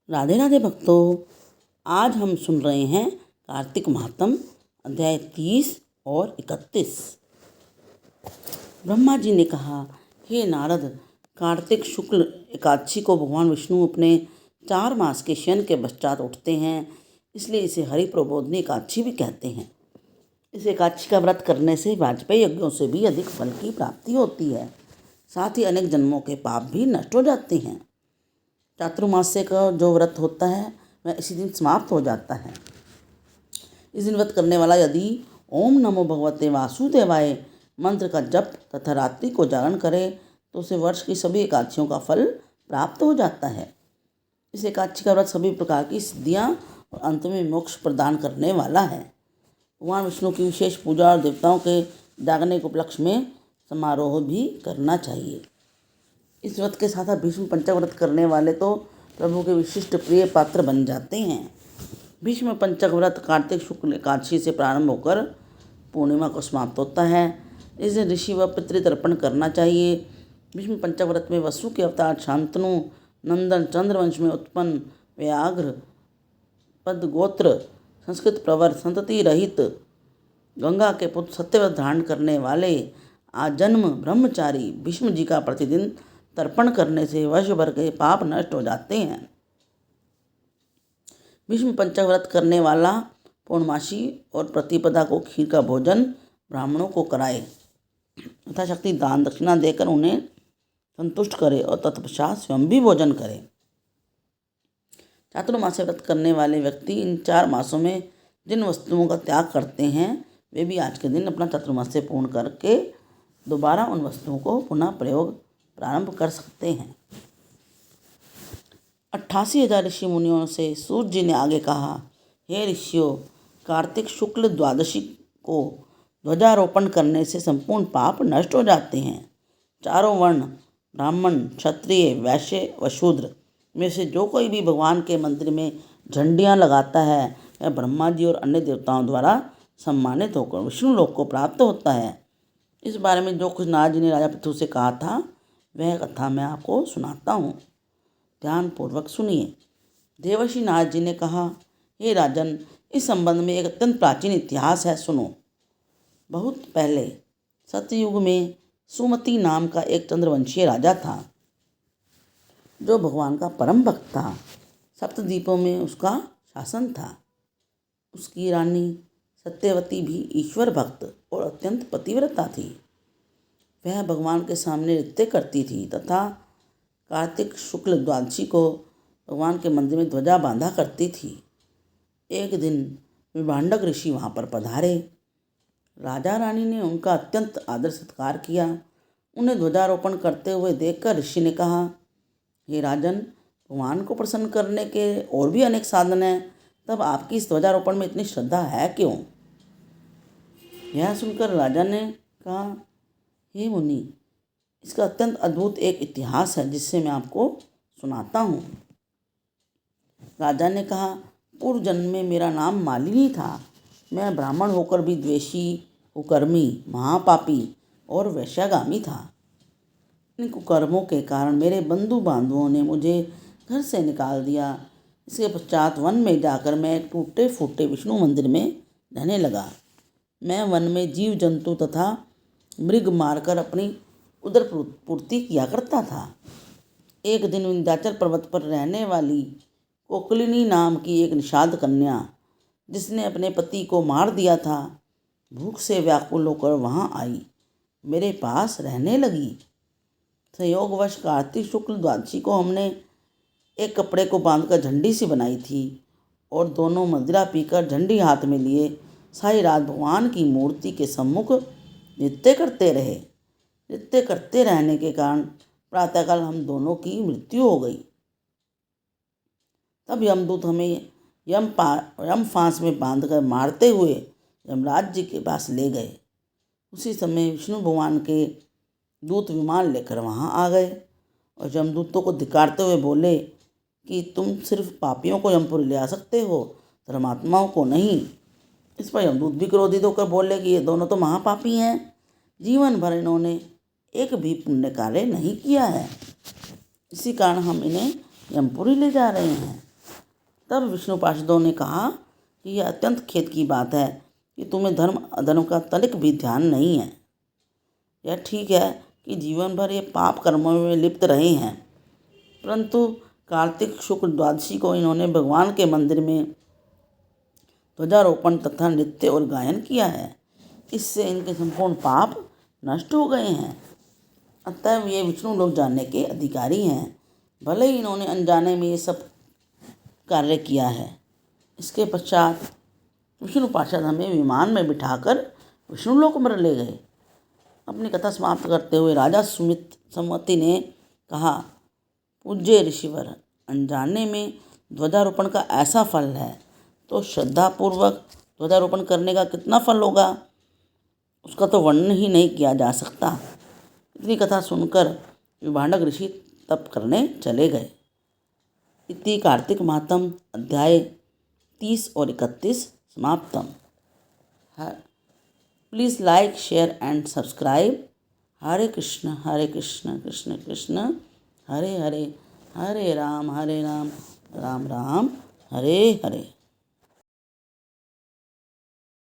राधे राधे भक्तों, आज हम सुन रहे हैं कार्तिक महात्म अध्याय 30 और 31। ब्रह्मा जी ने कहा, हे नारद, कार्तिक शुक्ल एकादशी को भगवान विष्णु अपने 4 मास के शयन के पश्चात उठते हैं, इसलिए इसे हरि प्रबोधनी एकादशी भी कहते हैं। इस एकादशी का व्रत करने से वाजपेयी यज्ञों से भी अधिक फल की प्राप्ति होती है। साथ ही अनेक जन्मों के पाप भी नष्ट हो जाते हैं। चातुर्मास्य का जो व्रत होता है वह इसी दिन समाप्त हो जाता है। इस दिन व्रत करने वाला यदि ओम नमो भगवते वासुदेवाय मंत्र का जप तथा रात्रि को जागरण करे तो उसे वर्ष की सभी एकादशियों का फल प्राप्त हो जाता है। इस एकादशी का व्रत सभी प्रकार की सिद्धियां और अंत में मोक्ष प्रदान करने वाला है। भगवान विष्णु की विशेष पूजा और देवताओं के जागने के उपलक्ष्य में समारोह भी करना चाहिए। इस व्रत के साथ भीष्म पंचक व्रत करने वाले तो प्रभु के विशिष्ट प्रिय पात्र बन जाते हैं। भीष्म पंचक व्रत कार्तिक शुक्ल एकादशी से प्रारंभ होकर पूर्णिमा को समाप्त होता है। इस दिन ऋषि व पितृ तर्पण करना चाहिए। भीष्म पंचक व्रत में वसु के अवतार शांतनु नंदन चंद्रवंश में उत्पन्न व्याघ्र पद गोत्र संस्कृत प्रवर संतति रहित गंगा के पुत्र सत्यव्रत धारण करने वाले आजन्म ब्रह्मचारी भीष्म जी का प्रतिदिन तर्पण करने से वर्ष भर के पाप नष्ट हो जाते हैं। भीष्म पंचक व्रत करने वाला पूर्णमासी और प्रतिपदा को खीर का भोजन ब्राह्मणों को कराए तथा शक्ति दान दक्षिणा देकर उन्हें संतुष्ट करे और तत्पश्चात स्वयं भी भोजन करे। चातुर्मास्य व्रत करने वाले व्यक्ति इन 4 मासों में जिन वस्तुओं का त्याग करते हैं वे भी आज के दिन अपना चातुर्मास्य पूर्ण करके दोबारा उन वस्तुओं को पुनः प्रयोग प्रारंभ कर सकते हैं। 88,000 ऋषि मुनियों से सूर्य जी ने आगे कहा, हे ऋषियों, कार्तिक शुक्ल द्वादशी को ध्वजारोपण करने से संपूर्ण पाप नष्ट हो जाते हैं। चारों वर्ण ब्राह्मण क्षत्रिय वैश्य व शूद्र में से जो कोई भी भगवान के मंदिर में झंडियाँ लगाता है वह ब्रह्मा जी और अन्य देवताओं द्वारा सम्मानित होकर विष्णु लोक को प्राप्त होता है। इस बारे में जो कुछ नारद जी ने राजा पृथु से कहा था वह कथा मैं आपको सुनाता हूँ, ध्यानपूर्वक सुनिए। देवर्षि नारद जी ने कहा, हे राजन, इस संबंध में एक अत्यंत प्राचीन इतिहास है, सुनो। बहुत पहले सतयुग में सुमति नाम का एक चंद्रवंशीय राजा था जो भगवान का परम भक्त था। सप्तद्वीपों में उसका शासन था। उसकी रानी सत्यवती भी ईश्वर भक्त और अत्यंत पतिव्रता थी। वह भगवान के सामने नृत्य करती थी तथा कार्तिक शुक्ल द्वादशी को भगवान के मंदिर में ध्वजा बांधा करती थी। एक दिन विभांडक ऋषि वहाँ पर पधारे। राजा रानी ने उनका अत्यंत आदर सत्कार किया। उन्हें ध्वजारोपण करते हुए देखकर ऋषि ने कहा, हे राजन, भगवान को प्रसन्न करने के और भी अनेक साधन हैं, तब आपकी इस ध्वजारोपण में इतनी श्रद्धा है क्यों? यह सुनकर राजा ने कहा, हे मुनि, इसका अत्यंत अद्भुत एक इतिहास है जिससे मैं आपको सुनाता हूँ। राजा ने कहा, पूर्व जन्म में मेरा नाम मालिनी था। मैं ब्राह्मण होकर भी द्वेषी, कुकर्मी, महापापी और वैश्यागामी था। इन कुकर्मों के कारण मेरे बंधु बांधवों ने मुझे घर से निकाल दिया। इसके पश्चात वन में जाकर मैं एक टूटे फूटे विष्णु मंदिर में रहने लगा। मैं वन में जीव जंतु तथा मृग मारकर अपनी उदर पूर्ति किया करता था। एक दिन विंध्याचल पर्वत पर रहने वाली कोकलिनी नाम की एक निषाद कन्या, जिसने अपने पति को मार दिया था, भूख से व्याकुल होकर वहाँ आई, मेरे पास रहने लगी। संयोगवश कार्तिक शुक्ल द्वादशी को हमने एक कपड़े को बांधकर झंडी सी बनाई थी और दोनों मदिरा पीकर झंडी हाथ में लिए सारी रात भगवान की मूर्ति के सम्मुख नृत्य करते रहे। नृत्य करते रहने के कारण प्रातःकाल हम दोनों की मृत्यु हो गई। तब यमदूत हमें यम फांस में बांधकर मारते हुए यमराज जी के पास ले गए। उसी समय विष्णु भगवान के दूत विमान लेकर वहाँ आ गए और यमदूतों को धिक्कारते हुए बोले कि तुम सिर्फ पापियों को यमपुरी ले आ सकते हो, धर्मात्माओं को नहीं। इस पर यमदूत भी क्रोधित होकर बोले कि ये दोनों तो महापापी हैं, जीवन भर इन्होंने एक भी पुण्य कार्य नहीं किया है, इसी कारण हम इन्हें यमपुरी ले जा रहे हैं। तब विष्णु पार्षदों ने कहा कि यह अत्यंत खेद की बात है कि तुम्हें धर्म अधर्म का तनिक भी ध्यान नहीं है। यह ठीक है कि जीवन भर ये पाप कर्मों में लिप्त रहे हैं, परंतु कार्तिक शुक्ल द्वादशी को इन्होंने भगवान के मंदिर में ध्वजारोपण तथा नृत्य और गायन किया है। इससे इनके संपूर्ण पाप नष्ट हो गए हैं। अतः ये विष्णु लोक जानने के अधिकारी हैं, भले ही इन्होंने अनजाने में ये सब कार्य किया है। इसके पश्चात विष्णु पार्षद हमें विमान में बिठाकर विष्णु लोक में ले गए। अपनी कथा समाप्त करते हुए राजा सुमति ने कहा, पूज्य ऋषिवर, अनजाने में ध्वजारोपण का ऐसा फल है तो श्रद्धापूर्वक ध्वजारोपण करने का कितना फल होगा, उसका तो वर्णन ही नहीं किया जा सकता। इतनी कथा सुनकर विभांडक ऋषि तप करने चले गए। इति कार्तिक माहत्म्य अध्याय 30 और 31 समाप्तम। Please like, share and subscribe. Hare Krishna Krishna Krishna Hare Hare, Hare Ram Ram Ram Hare Hare.